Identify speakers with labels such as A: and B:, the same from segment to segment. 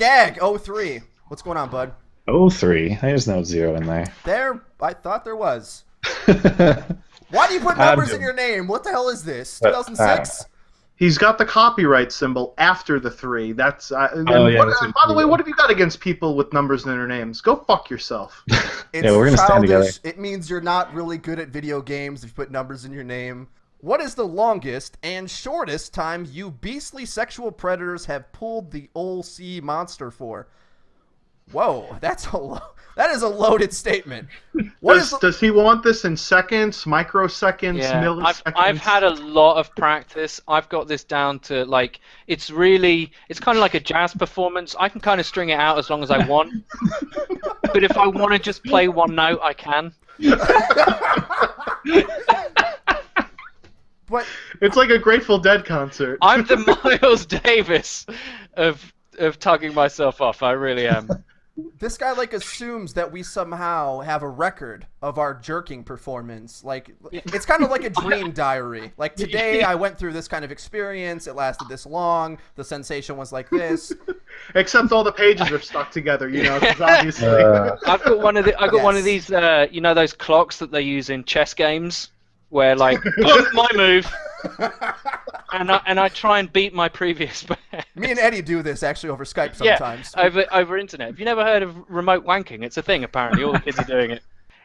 A: Skag 03. What's going on, bud?
B: Oh, 03. There's no 0 in there.
A: I thought there was. Why do you put numbers in your name? What the hell is this? 2006?
C: He's got the copyright symbol after the 3. That's by the way, what have you got against people with numbers in their names? Go fuck yourself.
A: It's
B: we're gonna stand together.
A: It means you're not really good at video games if you put numbers in your name. What is the longest and shortest time you beastly sexual predators have pulled the old sea monster for? Whoa, that is a loaded statement.
C: Does he want this in seconds, microseconds, milliseconds?
D: I've had a lot of practice. I've got this down to, like, it's kind of like a jazz performance. I can kind of string it out as long as I want. But if I want to just play one note, I can.
A: But
C: it's like a Grateful Dead concert.
D: I'm the Miles Davis of tugging myself off. I really am.
A: This guy assumes that we somehow have a record of our jerking performance. It's kind of like a dream diary. Like, today I went through this kind of experience. It lasted this long. The sensation was like this.
C: Except all the pages are stuck together, because obviously.
D: I've got one of these, those clocks that they use in chess games, where my move. And I try and beat my previous best.
A: Me and Eddie do this actually over Skype sometimes.
D: Yeah, over internet. Have you never heard of remote wanking? It's a thing, apparently. All the kids are doing it.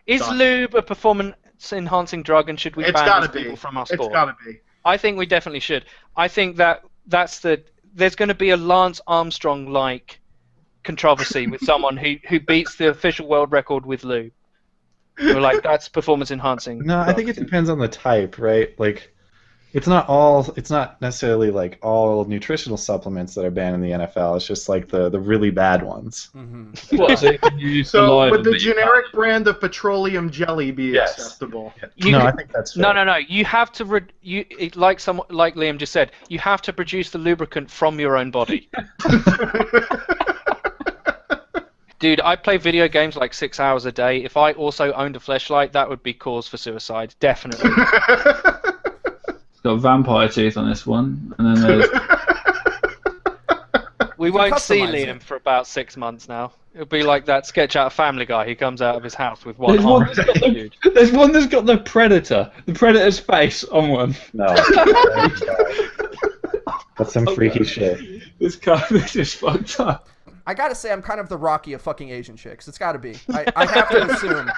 D: Is lube a performance-enhancing drug, and should we ban these people from our sport?
C: It's gotta be.
D: I think we definitely should. I think there's going to be a Lance Armstrong-like controversy with someone who beats the official world record with lube. We're like, that's performance-enhancing.
B: No, I think it depends on the type, right? Like, it's not necessarily like all nutritional supplements that are banned in the NFL. It's just like the really bad ones.
A: Mm-hmm.
E: What, so you can use
C: would the generic brand of petroleum jelly be acceptable?
B: I think that's fair.
D: No. You have to like Liam just said. You have to produce the lubricant from your own body. Dude, I play video games like 6 hours a day. If I also owned a fleshlight, that would be cause for suicide. Definitely.
E: Got vampire teeth on this one, and then there's.
D: We won't see Liam for about 6 months now. It'll be like that sketch out of Family Guy. He comes out of his house with one arm.
E: There's one that's got the Predator's face on one.
B: No. That's some freaky shit.
E: This is just fucked up.
A: I gotta say, I'm kind of the Rocky of fucking Asian chicks. It's gotta be. I have to assume.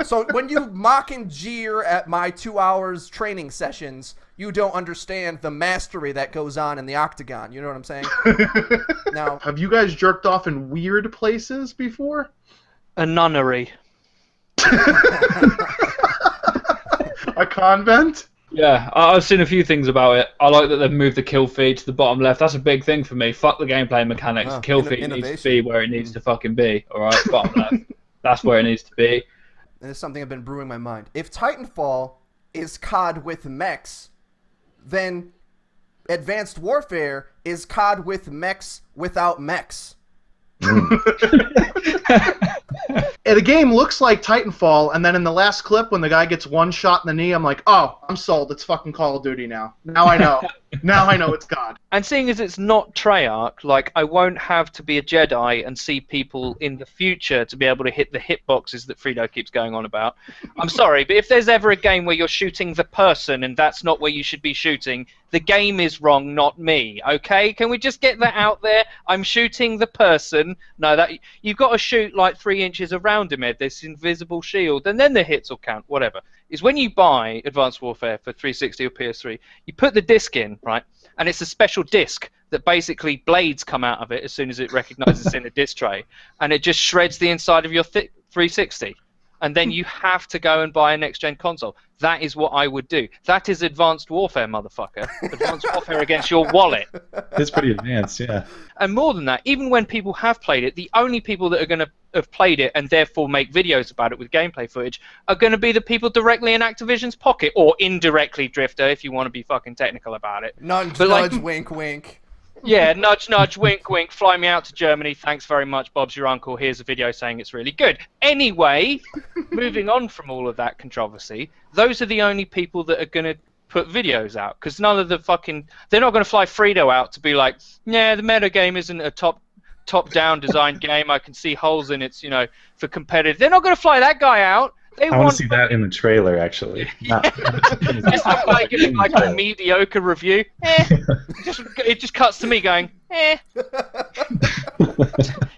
A: So when you mock and jeer at my 2 hours training sessions, you don't understand the mastery that goes on in the octagon. You know what I'm saying? Now,
C: have you guys jerked off in weird places before?
D: A nunnery.
C: A convent?
E: Yeah, I've seen a few things about it. I like that they've moved the kill feed to the bottom left. That's a big thing for me. Fuck the gameplay mechanics. Kill feed needs to be where it needs to fucking be. All right, bottom left. That's where it needs to be.
A: And it's something I've been brewing my mind. If Titanfall is COD with mechs, then Advanced Warfare is COD with mechs without mechs.
C: And the game looks like Titanfall, and then in the last clip, when the guy gets one shot in the knee, I'm like, oh, I'm sold. It's fucking Call of Duty now. Now I know. Now I know it's God.
D: And seeing as it's not Treyarch, like, I won't have to be a Jedi and see people in the future to be able to hit the hitboxes that Frito keeps going on about. I'm sorry, but if there's ever a game where you're shooting the person and that's not where you should be shooting, the game is wrong, not me, okay? Can we just get that out there? I'm shooting the person. No, that you've got to shoot like 3 inches around him, Ed, this invisible shield, and then the hits will count, whatever. Is when you buy Advanced Warfare for 360 or PS3, you put the disc in, right? And it's a special disc that basically blades come out of it as soon as it recognizes it's in a disc tray, and it just shreds the inside of your 360. And then you have to go and buy a next-gen console. That is what I would do. That is Advanced Warfare, motherfucker. Advanced Warfare against your wallet.
B: It's pretty advanced, yeah.
D: And more than that, even when people have played it, the only people that are going to have played it and therefore make videos about it with gameplay footage are going to be the people directly in Activision's pocket, or indirectly, Drifter, if you want to be fucking technical about it.
A: Nudge, nudge, wink, wink.
D: Yeah, nudge, nudge, wink, wink, fly me out to Germany, thanks very much, Bob's your uncle, here's a video saying it's really good. Anyway, moving on from all of that controversy, those are the only people that are going to put videos out, because none of the fucking... They're not going to fly Frito out to be like, yeah, the metagame isn't a top top-down design game. I can see holes in it, for competitive. They're not going to fly that guy out.
B: I want to see that in the trailer, actually.
D: Just like a mediocre review. It just cuts to me going,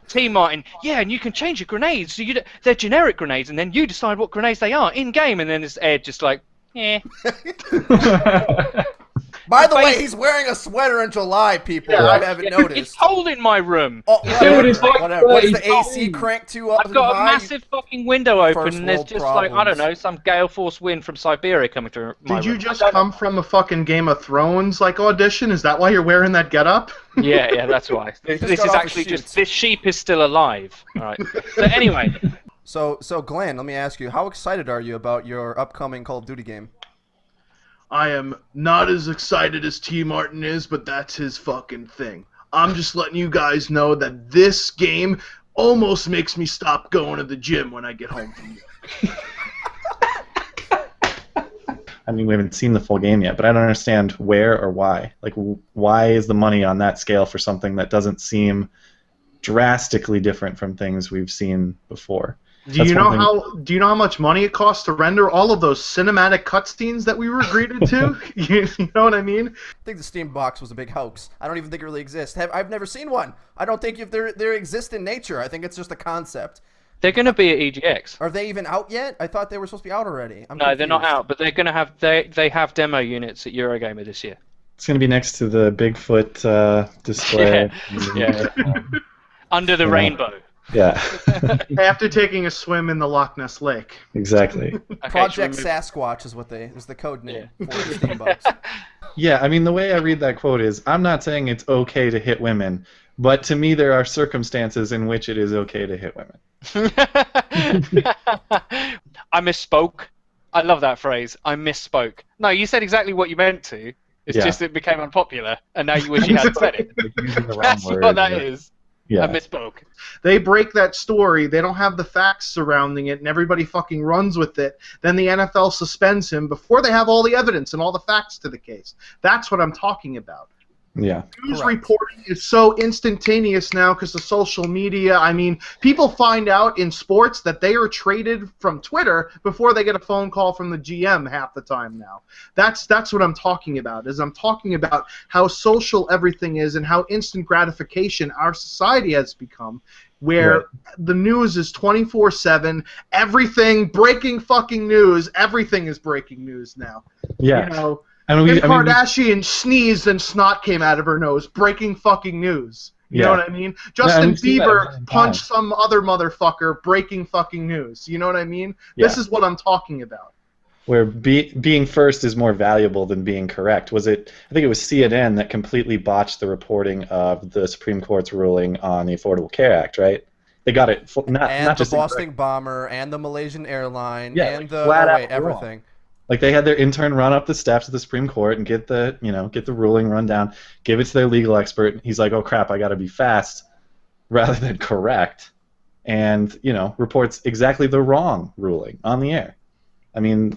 D: T. Martin, yeah, and you can change your grenades. So they're generic grenades, and then you decide what grenades they are in-game, and then it's Ed just like,
A: By the way, he's wearing a sweater in July, people. Yeah, I haven't noticed.
D: It's cold in my room.
A: Oh, whatever. What's the AC cranked to up?
D: I've got a massive fucking window open, and there's just like, I don't know, some gale force wind from Siberia coming through my room.
C: Did you just come from a fucking Game of Thrones audition? Is that why you're wearing that getup?
D: Yeah, that's why. This is actually just this sheep is still alive. All right. So anyway.
A: So Glenn, let me ask you, how excited are you about your upcoming Call of Duty game?
C: I am not as excited as T. Martin is, but that's his fucking thing. I'm just letting you guys know that this game almost makes me stop going to the gym when I get home from work.
B: I mean, we haven't seen the full game yet, but I don't understand where or why. Like, why is the money on that scale for something that doesn't seem drastically different from things we've seen before?
C: Do you know how much money it costs to render all of those cinematic cutscenes that we were greeted to? You know what I mean?
A: I think the Steam box was a big hoax. I don't even think it really exists. I've never seen one. I don't think if they exist in nature. I think it's just a concept.
D: They're going to be at EGX.
A: Are they even out yet? I thought they were supposed to be out already.
D: No, they're not out, but they're going to have they have demo units at Eurogamer this year.
B: It's going to be next to the Bigfoot display.
D: Yeah. Under the rainbow.
B: Yeah.
C: After taking a swim in the Loch Ness Lake.
B: Exactly.
A: Okay, Project Sasquatch is the code name for the Steam box.
B: Yeah, I mean, the way I read that quote is, I'm not saying it's okay to hit women, but to me there are circumstances in which it is okay to hit women.
D: I misspoke. I love that phrase. I misspoke. No, you said exactly what you meant to. It's just it became unpopular, and now you wish you hadn't said it. That's what that is.
B: Yeah.
D: I misspoke.
C: They break that story, they don't have the facts surrounding it, and everybody fucking runs with it. Then the NFL suspends him before they have all the evidence and all the facts to the case. That's what I'm talking about.
B: Yeah.
C: News reporting is so instantaneous now because of social media. I mean, people find out in sports that they are traded from Twitter before they get a phone call from the GM half the time now. That's what I'm talking about. I'm talking about how social everything is and how instant gratification our society has become, where the news is 24/7, everything breaking fucking news. Everything is breaking news now.
B: Yeah.
C: You know, Kim Kardashian sneezed and snot came out of her nose. Breaking fucking news. You know what I mean? Justin Bieber punched some other motherfucker. Breaking fucking news. You know what I mean? Yeah. This is what I'm talking about.
B: Where being first is more valuable than being correct. I think it was CNN that completely botched the reporting of the Supreme Court's ruling on the Affordable Care Act, right? They got it not just
A: the Boston bomber and the Malaysian airline and the everything.
B: Wrong. Like, they had their intern run up the steps of the Supreme Court and get the ruling run down, give it to their legal expert. He's like, "Oh crap, I got to be fast," rather than correct, and reports exactly the wrong ruling on the air. I mean,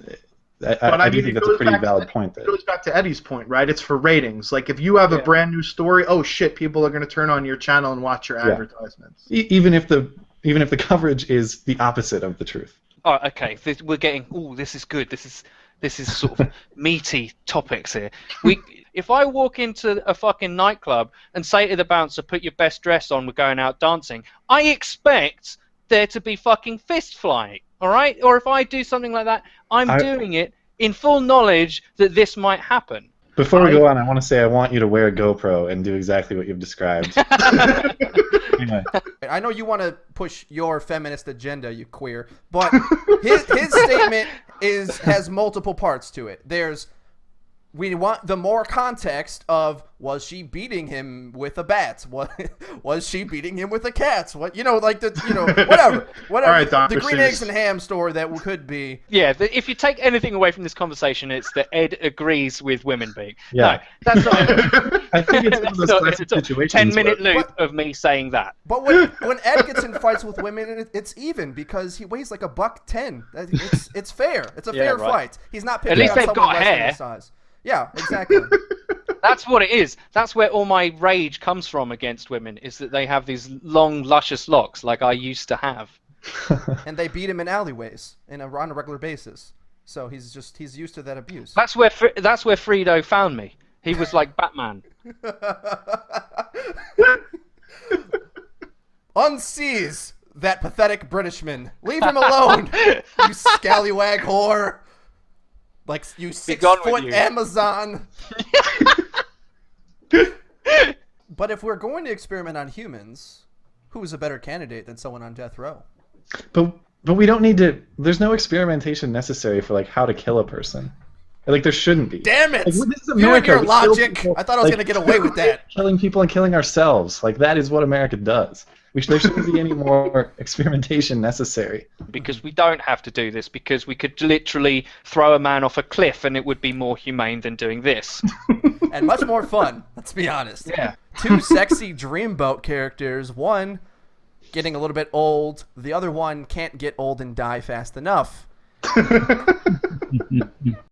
B: I do think that's a pretty valid point.
C: It goes back to Eddie's point, right? It's for ratings. Like, if you have a brand new story, oh shit, people are going to turn on your channel and watch your advertisements.
B: Even if the coverage is the opposite of the truth.
D: Oh, okay. We're getting. Oh, this is good. This is sort of meaty topics here. If I walk into a fucking nightclub and say to the bouncer, "Put your best dress on, we're going out dancing," I expect there to be fucking fist flying, all right? Or if I do something like that, I'm doing it in full knowledge that this might happen.
B: Before we go on, I want to say I want you to wear a GoPro and do exactly what you've described. Anyway.
A: I know you want to push your feminist agenda, you queer, but his statement has multiple parts to it. We want the more context of, was she beating him with a bat? Was she beating him with a cat? Whatever.
C: All right,
A: the green eggs and ham story that could be.
D: Yeah, if you take anything away from this conversation, it's that Ed agrees with women being.
B: Yeah.
D: No, that's not.
B: I think it's one of those classic situations.
D: 10-minute loop of me saying that.
A: But when Ed gets in fights with women, it's even because he weighs like $110. It's fair. It's a fair fight. He's not picking
D: At least
A: on
D: they've
A: someone
D: got
A: less
D: hair.
A: than his size. Yeah, exactly.
D: That's what it is. That's where all my rage comes from against women, is that they have these long, luscious locks like I used to have.
A: And they beat him in alleyways on a regular basis. So he's used to that abuse.
D: That's where Frito found me. He was like Batman.
A: Unseize that pathetic Britishman. Leave him alone, you scallywag whore. Like, you 6-foot Amazon. But if we're going to experiment on humans, who is a better candidate than someone on death row?
B: But we don't need to. There's no experimentation necessary for like how to kill a person. Like, there shouldn't be.
A: Damn it!
B: Like, this is
A: You and
B: America.
A: your
B: We kill
A: logic.
B: people,
A: I thought I was gonna get away with that.
B: Killing people and killing ourselves. Like, that is what America does. There shouldn't be any more experimentation necessary.
D: Because we don't have to do this, because we could literally throw a man off a cliff and it would be more humane than doing this.
A: And much more fun, let's be honest.
D: Yeah.
A: 2 sexy dreamboat characters, one getting a little bit old, the other one can't get old and die fast enough.